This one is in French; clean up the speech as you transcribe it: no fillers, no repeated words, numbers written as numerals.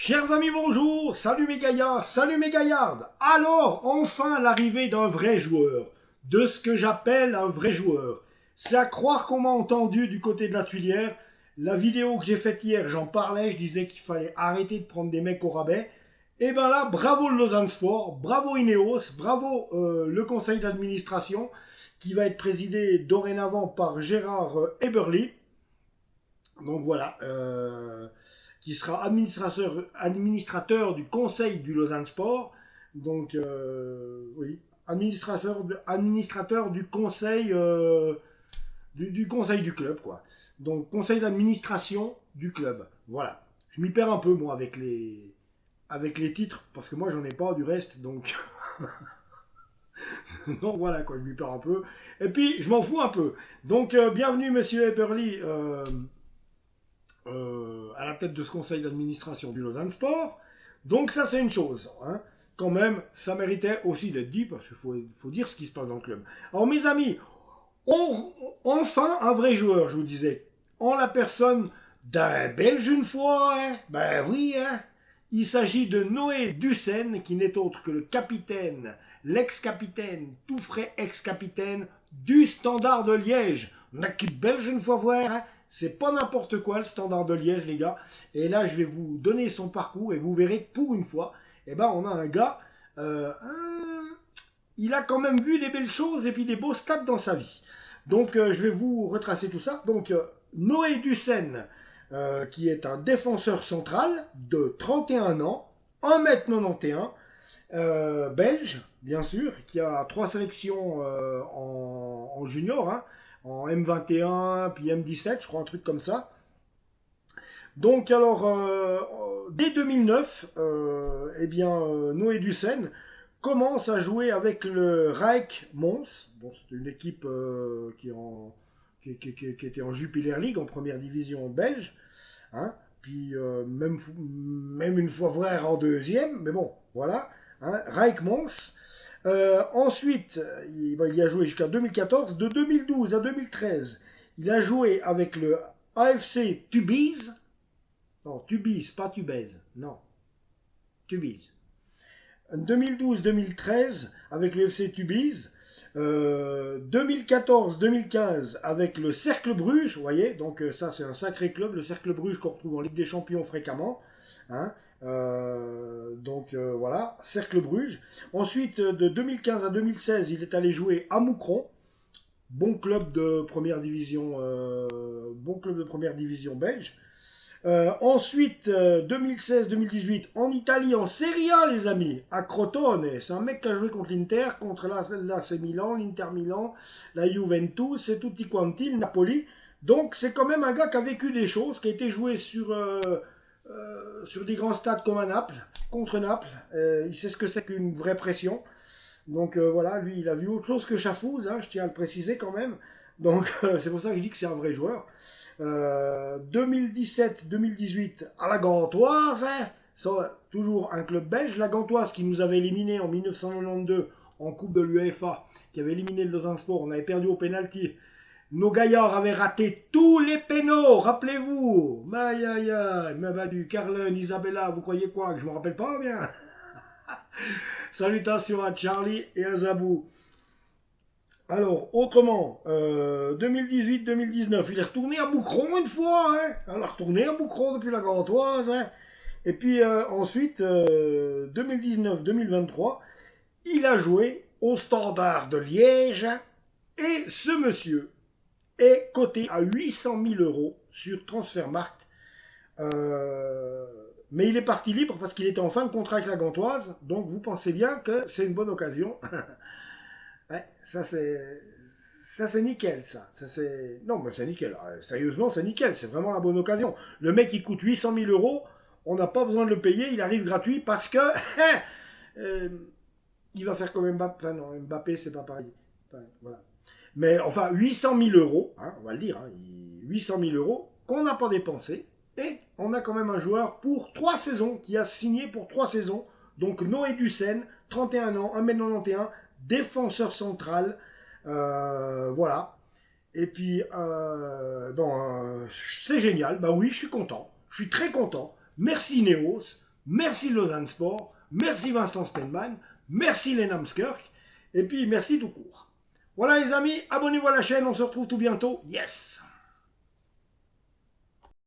Chers amis, bonjour, salut mes gaillards, salut mes gaillardes. Alors, enfin l'arrivée d'un vrai joueur, de ce que j'appelle un vrai joueur. C'est à croire qu'on m'a entendu du côté de la Tuilière. La vidéo que j'ai faite hier, j'en parlais, je disais qu'il fallait arrêter de prendre des mecs au rabais. Et ben là, bravo le Lausanne Sport, bravo Ineos, bravo le conseil d'administration qui va être présidé dorénavant par Gérard Eberly. Donc voilà, qui sera administrateur du conseil du Lausanne Sport. Donc oui, administrateur du conseil, du conseil du club, quoi. Donc conseil d'administration du club. Voilà. Je m'y perds un peu, moi, avec les titres, parce que moi, j'en ai pas du reste, donc... donc voilà, quoi, je m'y perds un peu. Et puis, je m'en fous un peu. Donc, bienvenue, monsieur Epperly, à la tête de ce conseil d'administration du Lausanne Sport. Donc ça, c'est une chose. Hein. Quand même, ça méritait aussi d'être dit, parce qu'il faut dire ce qui se passe dans le club. Alors mes amis, enfin un vrai joueur, je vous disais, en la personne d'un Belge une fois. Hein. Ben oui, hein. Il s'agit de Noé Dussen, qui n'est autre que le capitaine, l'ex-capitaine, tout frais ex-capitaine du Standard de Liège. Une équipe belge une fois voir, hein. C'est pas n'importe quoi le Standard de Liège, les gars. Et là, je vais vous donner son parcours et vous verrez que pour une fois, eh ben, on a un gars, il a quand même vu des belles choses et puis des beaux stades dans sa vie. Donc, je vais vous retracer tout ça. Donc, Noé Dussen, qui est un défenseur central de 31 ans, 1m91, belge, bien sûr, qui a 3 sélections en junior, hein, en M21, puis M17, je crois, un truc comme ça. Donc, alors, dès 2009, eh bien, Noé Dussen commence à jouer avec le Raik Mons. Bon, c'était une équipe qui était en Jupiler League, en première division belge. Hein. Puis, même une fois vrai en deuxième, mais bon, voilà. Hein. Raik Mons. Ensuite, il a joué jusqu'à 2014. De 2012 à 2013, il a joué avec le AFC Tubize. Non, Tubize, pas Tubize. Non, Tubize. 2012-2013 avec le FC Tubize. 2014-2015 avec le Cercle Bruges, vous voyez, donc ça c'est un sacré club, le Cercle Bruges qu'on retrouve en Ligue des Champions fréquemment. Hein. Voilà, Cercle Bruges. Ensuite, de 2015 à 2016, il est allé jouer à Moucron, bon club de première division, belge. Ensuite, 2016-2018, en Italie, en Serie A, les amis, à Crotone. C'est un mec qui a joué contre l'Inter, contre l'AC Milan, l'Inter Milan, la Juventus, et tutti quanti, le Napoli. Donc, c'est quand même un gars qui a vécu des choses, qui a été joué sur des grands stades comme à Naples, contre Naples. Il sait ce que c'est qu'une vraie pression. Donc voilà, lui, il a vu autre chose que Chafouz, hein, je tiens à le préciser quand même. Donc c'est pour ça que je dis que c'est un vrai joueur. 2017-2018 à la Gantoise, hein, ça, toujours un club belge. La Gantoise qui nous avait éliminé en 1992 en Coupe de l'UEFA, qui avait éliminé le Lausanne Sport. On avait perdu au pénalty. Nos gaillards avaient raté tous les pénaux, rappelez-vous. Aïe aïe aïe, Mabadu, Carlen, Isabella, vous croyez quoi? Que je me rappelle pas bien? Salutations à Charlie et à Zabou. Alors, autrement, 2018-2019, il est retourné à Moucron une fois. Hein. Il est retourné à Moucron depuis la Gantoise. Hein. Et puis ensuite, 2019-2023, il a joué au Standard de Liège. Et ce monsieur est coté à 800 000 € sur Transfermarkt. Mais il est parti libre parce qu'il était en fin de contrat avec la Gantoise. Donc vous pensez bien que c'est une bonne occasion. Ouais, ça c'est nickel, ça. Non, mais c'est nickel. Sérieusement, c'est nickel. C'est vraiment la bonne occasion. Le mec, il coûte 800 000 €. On n'a pas besoin de le payer. Il arrive gratuit parce que il va faire comme Mbappé. Enfin, non, Mbappé, c'est pas pareil. Enfin, voilà. Mais enfin, 800 000 €, hein, on va le dire. Hein, 800 000 € qu'on n'a pas dépensé. Et on a quand même un joueur pour 3 saisons, qui a signé pour 3 saisons. Donc Noé Dussen, 31 ans, 1m91, défenseur central. Voilà. Et puis, c'est génial. Bah oui, je suis content. Je suis très content. Merci Ineos. merci Lausanne Sport, merci Vincent Steinman, merci les Namskirk, et puis merci tout court. Voilà les amis, abonnez-vous à la chaîne, on se retrouve tout bientôt. Yes!